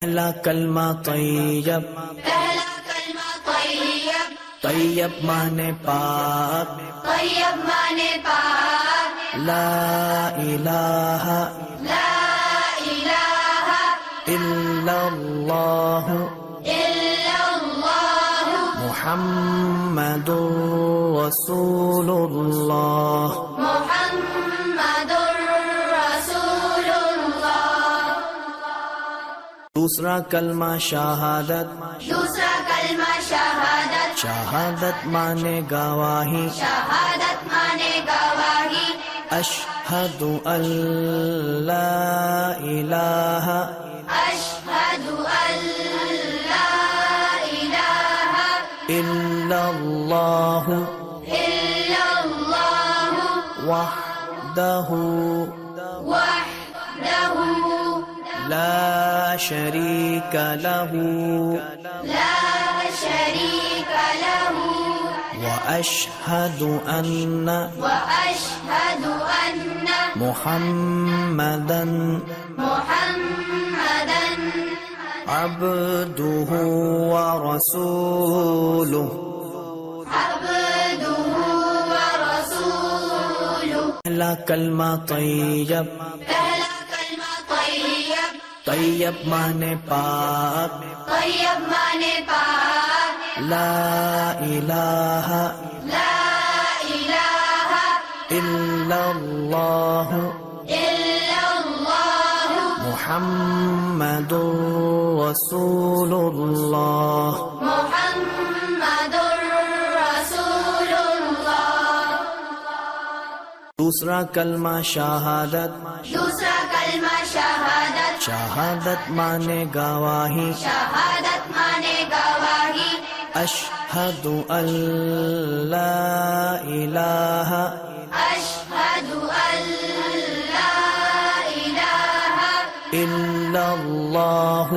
پہلا کلمہ طیب، پہلا کلمہ طیب، طیب مانے پاک، طیب مانے پاک، لا الہ لا الہ الا اللہ الا اللہ محمد رسول اللہ۔ محمد رسول اللہ۔ دوسرا کلمہ شہادت، دوسرا کلمہ شہادت، شہادت مانے گواہی، شہادت مانے گواہی، اشہد ان لا الہ اشہد ان لا الہ الا اللہ الا اللہ وحدہ وحدہ لا شریک لہ لا شریک لہ واشہد ان واشہد ان محمدا محمدا عبدہ ورسولہ۔ عبدہ ورسولہ۔ پہلا کلمہ طیب، پہلا کلمہ طیب، طیب مانے پاک، طیب مانے پاک، لا الہ لا الہ الا اللہ الا اللہ محمد رسول اللہ۔ محمد رسول اللہ۔ دوسرا کلمہ شہادت، دوسرا کلمہ شہادت، شہادت مانے گواہی، شہادت مانے گواہی، اشہد ان لا الہ اشہد ان لا الہ الا اللہ